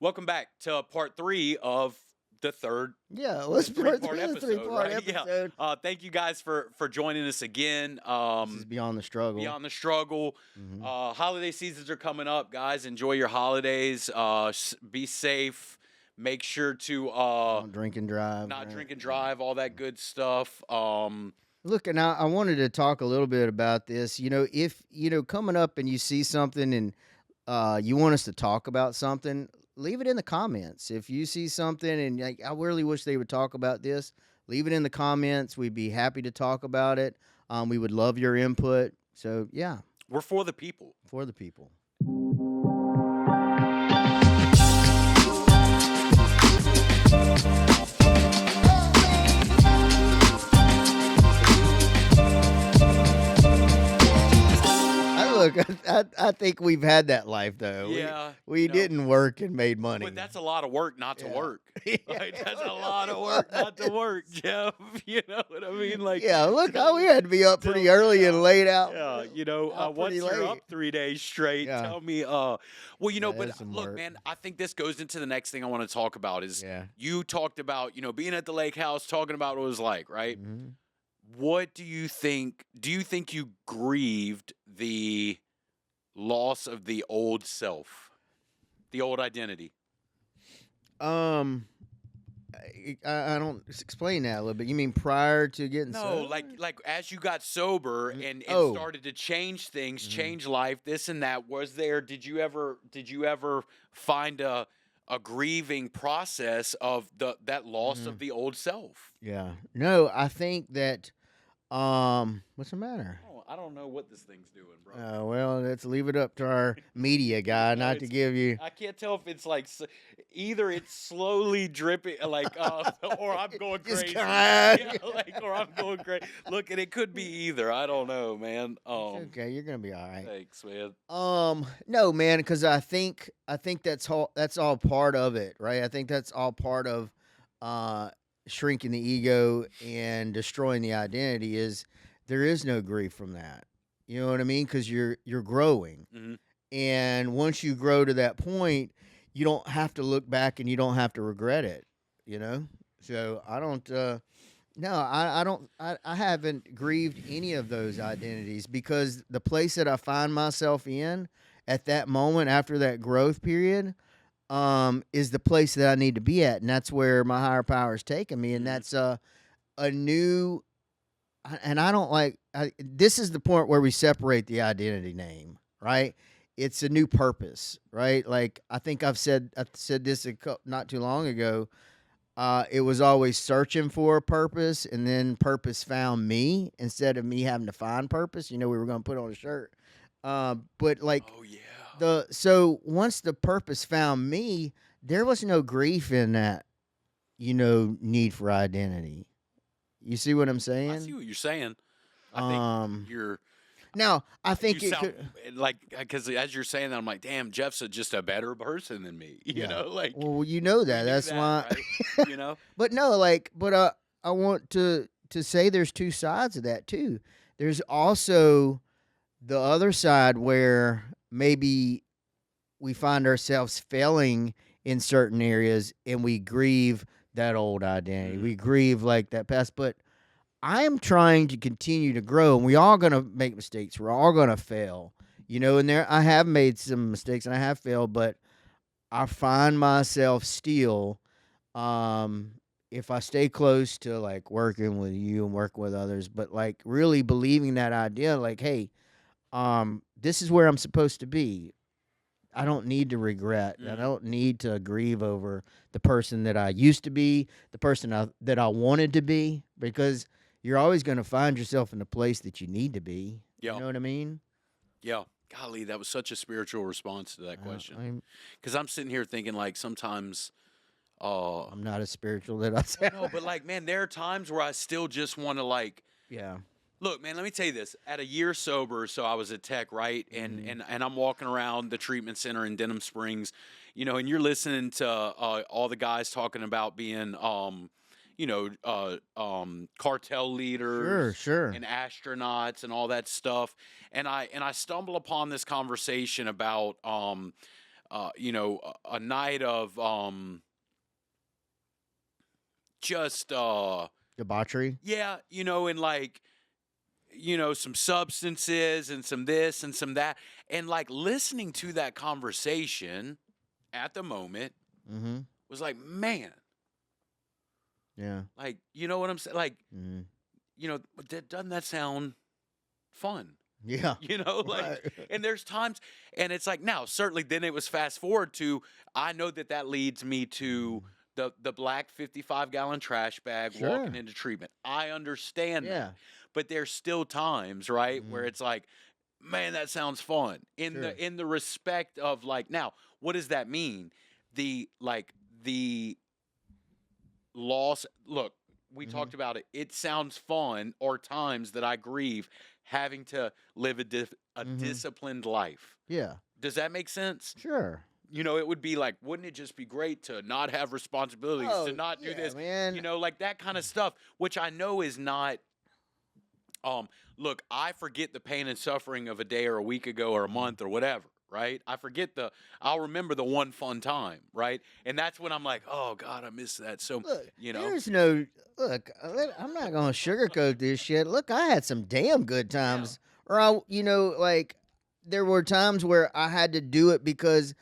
Welcome back to part 3 of the Yeah, let's three-part the episode, three-part right? Yeah. episode. Thank you guys for joining us again. This is Beyond the Struggle. Beyond the struggle. Mhm. Holiday seasons are coming up, guys. Enjoy your holidays. Be safe. Make sure to Don't drink and drive. not right? drink and drive. All that good stuff. Look, and I wanted to talk a little bit about this. If coming up and you see something and you want us to talk about something, leave it in the comments. If you see something and like, I really wish they would talk about this, leave it in the comments. We'd be happy to talk about it. We would love your input. So yeah, We're for the people. for the people. Look, I think we've had that life though. Yeah, we didn't work and made money. But that's a lot of work not to Yeah. work. Yeah, Like, that's a lot of work not to work, Jeff. You know what I mean? Like, yeah, look, we had to be up pretty Tell me, early and laid out. yeah, Out once pretty you're up late. 3 days straight, Yeah. tell me, well, Yeah, but that's some look, work. man, I think this goes into the next thing I want to talk about is Yeah. you talked about, being at the lake house, talking about what it was like, right? Mhm. What do you think? Do you think you grieved the loss of the old self, the old identity? I don't explain that a little bit. You mean prior to getting No, sober? like as you got sober Mhm. and Oh. started to change things, Mhm. change life, this and that. Was there? Did you ever find a grieving process of that loss Mhm. of the old self? Yeah. No, I think that what's the matter? Oh, I don't know what this thing's doing, bro. Well, let's leave it up to our media guy No, not to give you. I can't tell if it's like either it's slowly dripping, like, or I'm going Just crazy. kinda- Yeah, or I'm going crazy. Look, and it could be either. I don't know, man. It's okay, you're gonna be all right. Thanks, man. No, man, because I think that's all part of it, right? I think that's all part of uh shrinking the ego and destroying the identity. Is there is no grief from that? You know what I mean? Because you're growing, Mhm. and once you grow to that point, you don't have to look back and you don't have to regret it. You know, so I don't. No, I don't. I haven't grieved any of those identities because the place that I find myself in at that moment after that growth period, is the place that I need to be at, and that's where my higher power is taking me, and Mhm. that's a new. And I don't like. This is the point where we separate the identity name, right? It's a new purpose, right? Like I think I said this not too long ago. It was always searching for a purpose, and then purpose found me instead of me having to find purpose. We were going to put on a shirt. But like Oh yeah. so once the purpose found me, there was no grief in that, need for identity. You see what I'm I saying? see what you're saying. I Um, think you're. now I think You it sound could. like because as you're saying that, I'm like, damn, Jeff's just a better person than me. Yeah. Like Well, you know we that. knew That's that, why. right? You know. But no, I want to say there's two sides of that too. There's also the other side where maybe we find ourselves failing in certain areas and we grieve that old identity. Mhm. We grieve like that past. But I am trying to continue to grow, and we all gonna make mistakes. We're all gonna fail. And I have made some mistakes and I have failed, but I find myself still, um, if I stay close to like working with you and working with others, but like really believing that idea, like, hey, this is where I'm supposed to be. I don't need to regret. I Mhm. don't need to grieve over the person that I used to be, the person that I wanted to be, because you're always going to find yourself in the place that you need to be. Yeah. You know what I mean? Yeah. Golly, that was such a spiritual response to that question. I'm, Because I'm sitting here thinking, like, sometimes, I'm not as spiritual that I sound. no, but like, man, there are times where I still just want to, like, Yeah. look, man, let me tell you this. At a year sober, so I was a tech, right? And I'm walking around the treatment center in Denham Springs, and you're listening to all the guys talking about being, cartel leaders Sure. and astronauts and all that stuff. And I stumble upon this conversation about a night of just Debauchery. yeah, and like some substances and some this and some that, and like listening to that conversation at the moment Mm-hmm. was like, man, Yeah. like you know what I'm saying, like Mm-hmm. doesn't that sound fun? Yeah. Like, Right. and there's times, and it's like now, certainly, then it was fast forward to, I know that leads me to the black 55-gallon trash bag walking Sure. into treatment. I understand Yeah. that, but there's still times, right, where Mm-hmm. it's like, man, that sounds fun. In Sure. the respect of like, now, what does that mean? The loss. Look, we Mm-hmm. talked about it. It sounds fun, or times that I grieve having to live a Mm-hmm. disciplined life. Yeah. Does that make sense? Sure. It would be like, wouldn't it just be great to not have responsibilities, to Oh not do yeah, this, man. like that kind of stuff, which I know is not. Look, I forget the pain and suffering of a day or a week ago or a Mm-hmm. month or whatever, right? I'll remember the one fun time, right? And that's when I'm like, oh God, I miss that. So, Look, you know, there's no look. I'm not gonna sugarcoat this shit. Look, I had some damn good yeah, times, or like there were times where I had to do it because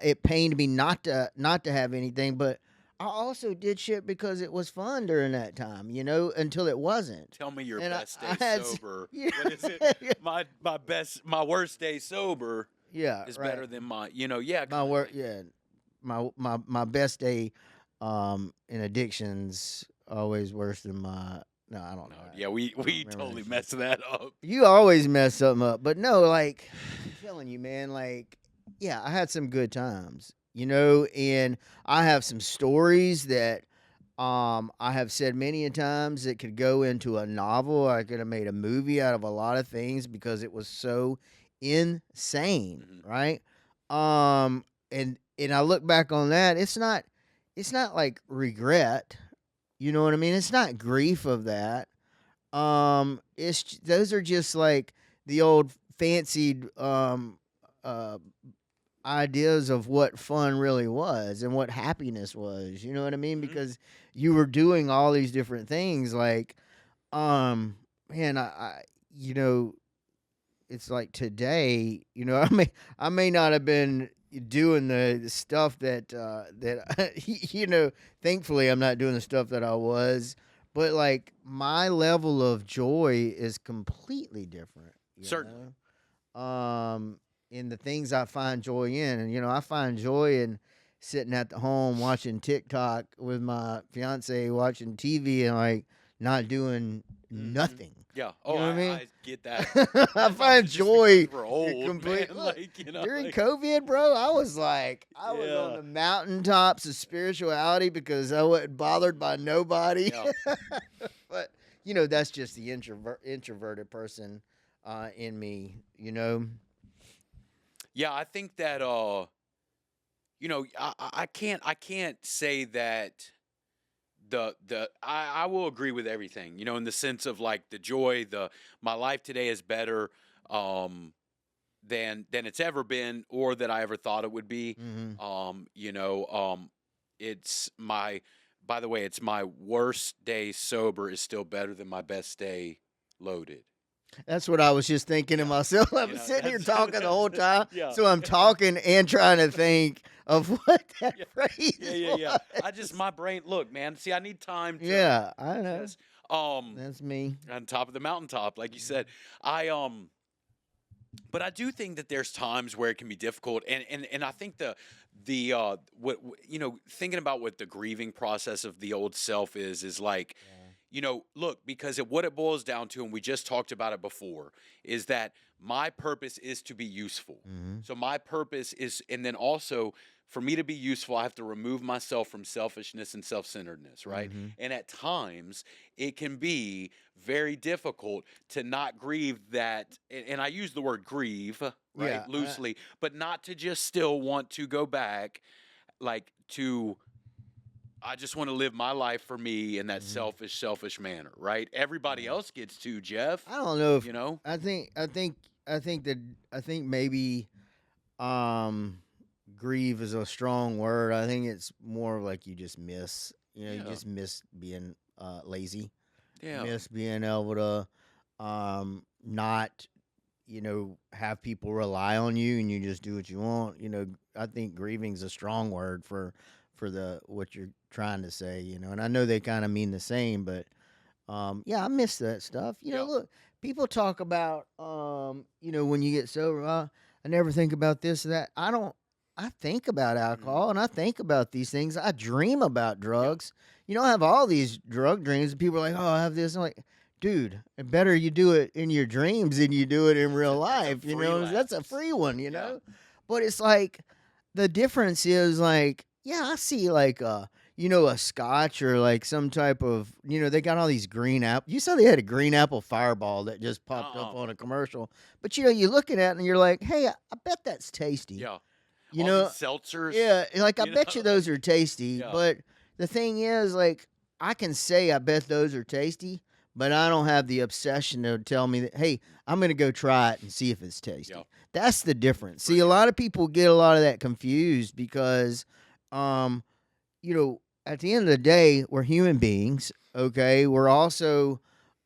it pained me not to have anything, but I also did shit because it was fun during that time, until it wasn't. tell me your And best I day had, sober. yeah, What is it? My worst day sober yeah, is right. better than yeah, My kind of work, thing. yeah, my best day, in addictions always worse than my. No, I don't No, know. yeah, I don't we remember that totally shit. messed that up. You always mess something up, but no, like I'm telling you, man, like yeah, I had some good times, and I have some stories that I have said many a times that could go into a novel. I could have made a movie out of a lot of things because it was so insane, Hmm. right? And I look back on that, it's not like regret, you know what I mean? It's not grief of that. Those are just like the old fancied uh ideas of what fun really was and what happiness was. You know what I mean? Hmm. Because you were doing all these different things. Like, um, man, you know, it's like today. I may not have been doing the stuff that Thankfully, I'm not doing the stuff that I was. But like my level of joy is completely different. Certainly. Um, in the things I find joy in. And I find joy in sitting at the home watching TikTok with my fiance, watching TV, and like not doing Hmm. nothing. Yeah. You Oh, know what I mean? I get that. I That's also find just because joy we're old, man. complete. Look, Like, during like, COVID, bro, I was on yeah, the mountaintops of spirituality because I wasn't bothered by nobody. yeah. But that's just the introverted person in me. Yeah, I think that I can't say that I will agree with everything, in the sense of like the joy, my life today is better um than it's ever been or that I ever thought it would be. Hmm. Um, you know, it's my by the way, it's my worst day sober is still better than my best day loaded. That's what I was just thinking to Yeah. myself. I'm sitting here That's talking the that's whole time, yeah. so I'm talking and trying to think of what that Yeah. Yeah, phrase yeah, yeah. I just was. my brain, look, man. See, I need time to Yeah, I know. just um That's me. on top of the mountaintop, like you said. I But I do think that there's times where it can be difficult, and I think thinking about what the grieving process of the old self is like, Yeah. look, because what it boils down to, and we just talked about it before, is that my purpose is to be useful. Hmm. So my purpose is, and then also for me to be useful, I have to remove myself from selfishness and self-centeredness, right? Hmm. And at times it can be very difficult to not grieve that, and I use the word grieve, right, Yeah. loosely, but not to just still want to go back, like to I just want to live my life for me in that Mhm. selfish manner, right? Everybody Yeah. else gets to, Jeff, I don't know if you know? I think maybe um grieve is a strong word. I think it's more like you just miss. You Yeah. just miss being lazy. Yeah. Miss being able to not have people rely on you and you just do what you want. I think grieving's a strong word for the what you're trying to say. And I know they kind of mean the same, but yeah, I miss that stuff. Yeah. Look, people talk about when you get sober. I never think about this or that. I don't. I think about Mhm. alcohol and I think about these things. I dream about Yeah. drugs. I have all these drug dreams, and people are like, "Oh, I have this." I'm like, dude, it better you do it in your dreams than you do it in real That's a life. free That's a lapse. free one. Yeah. But it's like the difference is like, yeah, I see like a scotch or like some type of, they got all these green apple. You saw they had a green apple fireball that just popped up Uh-uh. on a commercial. But you're looking at it and you're like, hey, I bet that's tasty. Yeah. You All these know, seltzers, yeah, like I you bet you know, those like are tasty. yeah. But the thing is, like, I can say I bet those are tasty, but I don't have the obsession to tell me that, hey, I'm gonna go try it and see if it's Yeah. tasty. That's the difference. For See, a sure. lot of people get a lot of that confused because um at the end of the day, we're human beings. Okay, we're also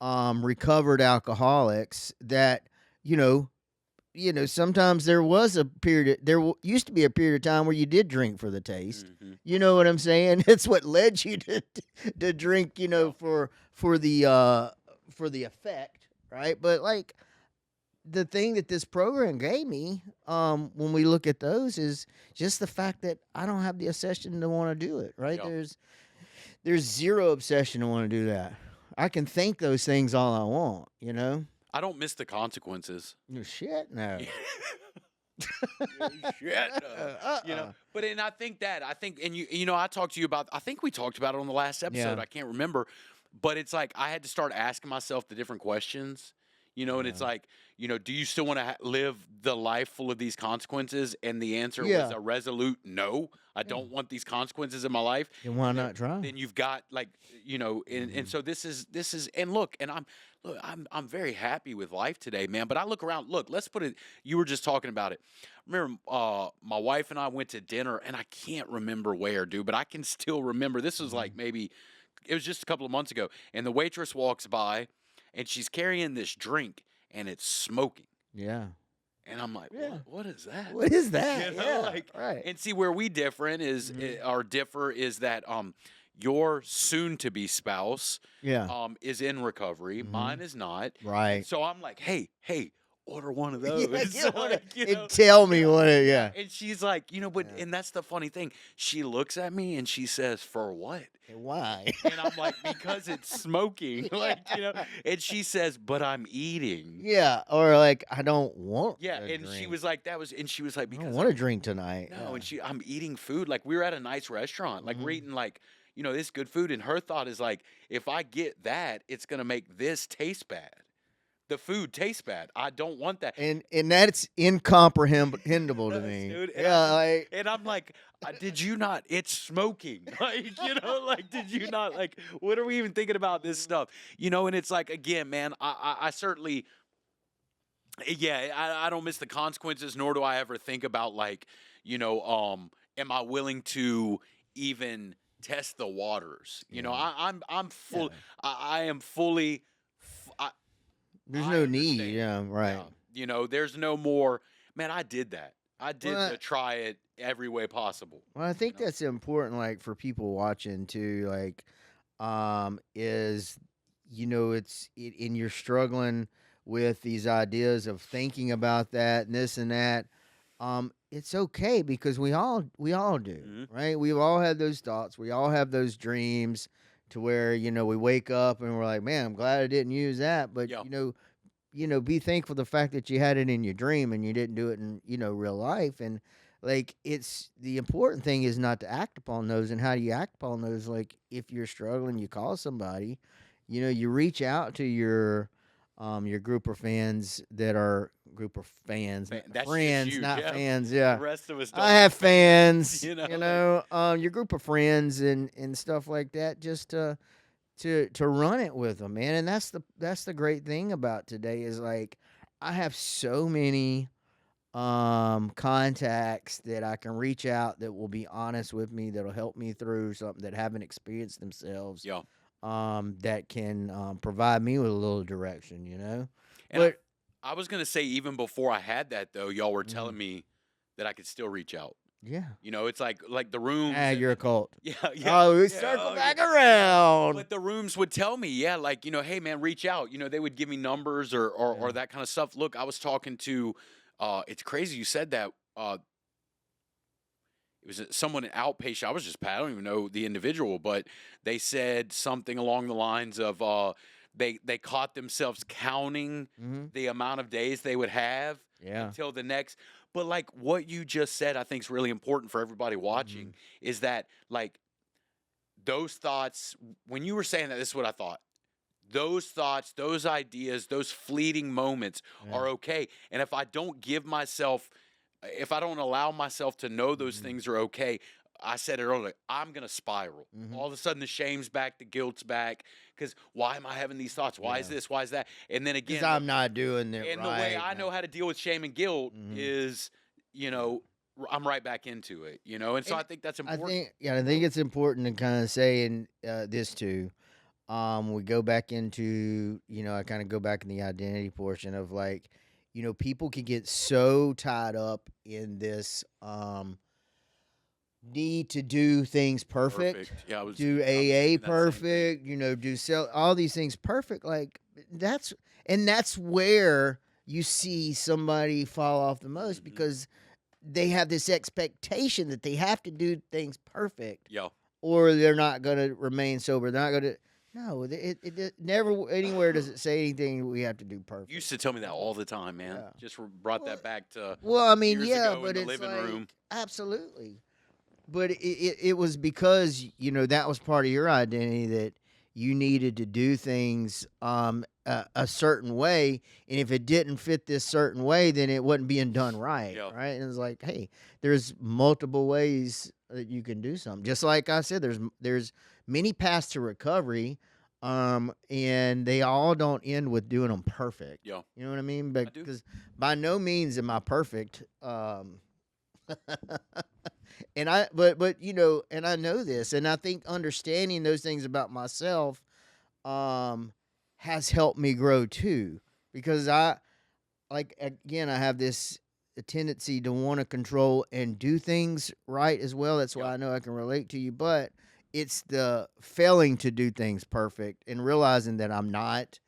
recovered alcoholics. That you know, sometimes there was a period. Used to be a period of time where you did drink for the taste. Mhm. You know what I'm saying? It's what led you to drink. Yeah. For the effect, right? But like the thing that this program gave me, when we look at those, is just the fact that I don't have the obsession to want to do it. Right? Yeah. There's zero obsession to want to do that. I can think those things all I want. I don't miss the consequences. No shit. No. Shit. But and I think, and I talked to you about. I think we talked about it on the last episode. Yeah. I can't remember, but it's like I had to start asking myself the different questions. And it's Yeah. like, do you still want to live the life full of these consequences? And the answer was Yeah. a resolute no. I Yeah. don't want these consequences in my life. Then why Then, not try? then you've got like, and so this is, and look, and I'm very happy with life today, man. But I look around, look, let's put it. You were just talking about it. Remember, my wife and I went to dinner, and I can't remember where, dude, but I can still remember. This was like maybe it was just a couple of months ago, and the waitress walks by, and she's carrying this drink, and it's smoking, Yeah. and I'm like, Yeah. what is that? What is that? You know, Yeah. like, Right. and see where we different is or differ is that your soon to be spouse Yeah. is in recovery, Mhm. mine is not, and Right. so I'm like, hey, order one of Yeah, those. get one Like, and tell me yeah, what it. yeah. Yeah. And she's like, but Yeah. and that's the funny thing. She looks at me and she says, "For what?" And why? And I'm like, "Because it's smoking." Like, Yeah. And she says, "But I'm eating." Yeah. Or like I don't want. Yeah, a and she drink. was like, and she was like, I don't "Because want to drink tonight. no," Yeah. and I'm eating food. Like we were at a nice restaurant, like we're Mhm. eating like this good food, and her thought is like, if I get that, it's gonna make this taste bad. The food tastes bad. I don't want that. And that's incomprehensible to Yes, me. dude. Yeah. Like. And I'm like, did you not? It's smoking. Like, like, did you not? Like, what are we even thinking about this stuff? And it's like, again, man, I certainly, yeah, I don't miss the consequences, nor do I ever think about, like, am I willing to even test the waters? Yeah. I'm full, Yeah. I am fully, There's I no need. understand. Yeah. Right. There's no more. Man, I did that. I did Well, the try it every way possible. Well, I think know? that's important, like for people watching too. Like, is and you're struggling with these ideas of thinking about that and this and that. It's okay because we all do, Mhm. right? We've all had those thoughts. We all have those dreams to where we wake up and we're like, man, I'm glad I didn't use that, but Yeah. be thankful the fact that you had it in your dream and you didn't do it in real life. And like it's the important thing is not to act upon those. And how do you act upon those? Like if you're struggling, you call somebody. You reach out to your group of fans that are group of fans, not That's just friends, you, not Jeff. fans. The Yeah, rest of us don't I have fans. you know, Your group of friends and stuff like that. Just to run it with them, man. And that's the great thing about today is like I have so many contacts that I can reach out that will be honest with me, that'll help me through something, that haven't experienced themselves, Yeah. that can provide me with a little direction, you know. And But I was gonna say even before I had that though, y'all were mhm, telling me that I could still reach out. yeah, You know, it's like the ah, rooms and you're a the cult. yeah, yeah, Oh, we yeah, circle oh, yeah, back yeah. around. But the rooms would tell me, yeah, like, hey, man, reach out. They would give me numbers or Yeah. that kind of stuff. Look, I was talking to it's crazy you said that. It was someone an outpatient. I was just I don't even know the individual, but they said something along the lines of they caught themselves counting Hmm. the amount of days they would have Yeah. until the next. But like what you just said, I think is really important for everybody Hmm. watching is that like those thoughts when you were saying that, this is what I thought. Those thoughts, those ideas, those fleeting moments Yeah. are okay. And if I don't allow myself to know those Hmm. things are okay, I said it earlier, I'm going to spiral. Hmm. All of a sudden, the shame's back, the guilt's back. Because why am I having these thoughts? Why is Yeah. this? Why is that? And then Because again, I'm not doing it and the way right. I know how to deal with shame and guilt Hmm. is, you Yeah. know, I'm right back into it, And so I And think that's I important. think, yeah, I think it's important to kind of say in this too. We go back into, I kind of go back in the identity portion of like, people can get so tied up in this need to do things perfect, Perfect. Yeah, do I was AA thinking that same thing. perfect, do sell all these things perfect. Like that's that's where you see somebody fall off the most Hmm. because they have this expectation that they have to do things perfect Yeah. or they're not going to remain sober. They're not going to. No, it never anywhere does it say anything we have to do You used perfect. to tell me that all the time, man. Yeah. Just brought Well, that back to well, I mean, years yeah, ago in but the it's living room. like absolutely. But it was because that was part of your identity that you needed to do things a certain way, and if it didn't fit this certain way, then it wasn't being done right, Yeah. right? And it's like, hey, there's multiple ways that you can do something. Just like I said, there's many paths to recovery, and they all don't end with doing them perfect. Yeah. You know what I mean? I do. Because by no means am I perfect. And and I know this, and I think understanding those things about myself um has helped me grow too, because I like, again, I have this tendency to want to control and do things right as well. That's Yeah. why I know I can relate to you, but it's the failing to do things perfect and realizing that I'm not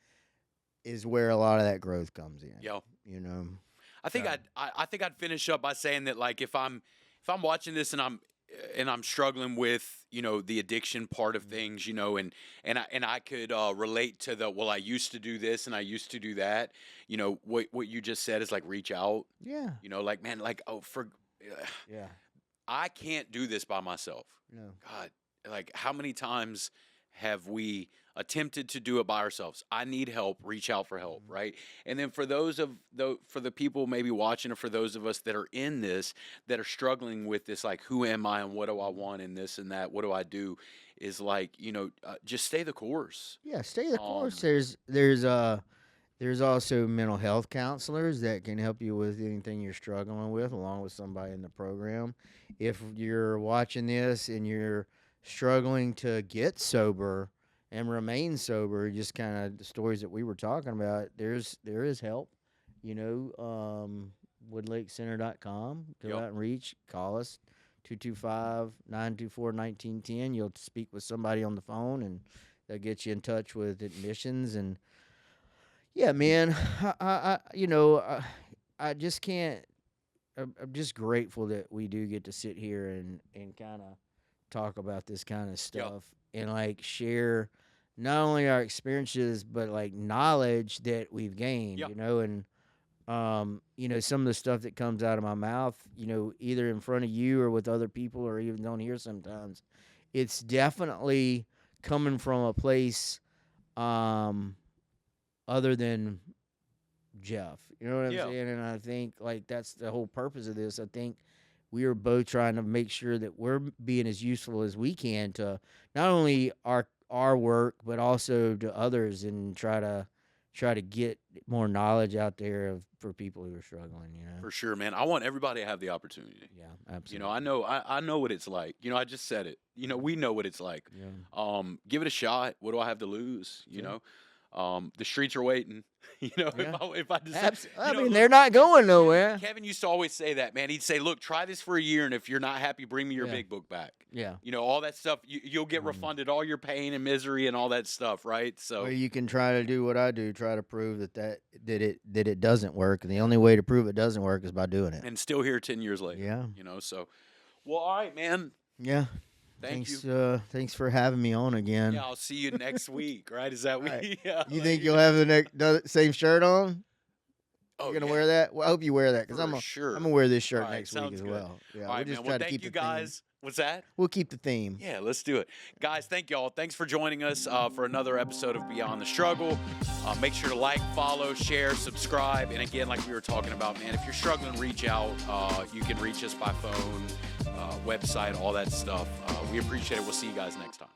is where a lot of that growth comes in, Yeah. you know. I think So, I think I'd finish up by saying that like if I'm watching this and I'm struggling with the addiction part of mhm. things, and I could relate to the well, I used to do this and I used to do that. What you just said is like reach out. Yeah. Like man, like Yeah. I can't do this by myself. No. God, like how many times have we attempted to do it by ourselves? I need help, reach out for help, Mhm. right? And then for the people maybe watching, or for those of us that are in this that are struggling with this, like who am I and what do I Mhm. want in this and that? What do I do? Is like just stay the course. Yeah, stay the course. Um, There's also mental health counselors that can help you with anything you're struggling with, along with somebody in the program. If you're watching this and you're struggling to get sober and remain sober, just kind of the stories that we were talking about, there is help. Woodlakecenter.com. Go yep. out and call us 225-924-1910. You'll speak with somebody on the phone and they'll get you in touch with admissions. And yeah, man, I just can't. I'm just grateful that we do get to sit here and kind of talk about this kind of Yep. stuff and like share not only our experiences but like knowledge that we've gained, Yep. and some of the stuff that comes out of my mouth, either in front of you or with other people or even on here sometimes, it's definitely coming from a place um other than Jeff. You know what I'm Yeah. saying? And I think like that's the whole purpose of this. I think we are both trying to make sure that we're being as useful as we can to not only our work but also to others, and try to try to get more knowledge out there for people who are struggling. For sure, man. I want everybody to have the opportunity. Yeah, absolutely. You know, I know what it's like. You know, I just said it. You know, we know what it's like. Yeah. Give it a shot. What do I have to lose? You Yeah. know, the streets are waiting. You know, Yeah. if I decide, I you know, mean, look, they're not going nowhere. Kevin used to always say that, man. He'd say, "Look, try this for a year, and if you're not happy, bring me your Yeah. big book back." Yeah. You know, all that stuff. You'll get refunded all your pain and misery and all that stuff, right? So, Or you can try to do what I do, try to prove that it doesn't work, and the only way to prove it doesn't work is by doing it. and still here 10 years later. Yeah. You know, so, well, all right, man. Yeah. Thank thanks, you. Thanks for having me on again. Yeah, I'll see you next week, right? Is that Right. we? Yeah. You think you'll have the same shirt on? Oh, You're gonna yeah, wear that? Well, I hope you wear that because for sure. I'm gonna wear this shirt All right, next week sounds as good. well. Yeah, All right, we'll just man. try Well, to thank keep you the theme. guys. What's that? We'll keep the theme. Yeah, let's do it. Guys, thank y'all. Thanks for joining us for another episode of Beyond the Struggle. Make sure to like, follow, share, subscribe. And again, like we were talking about, man, if you're struggling, reach out. You can reach us by phone, website, all that stuff. We appreciate it. We'll see you guys next time.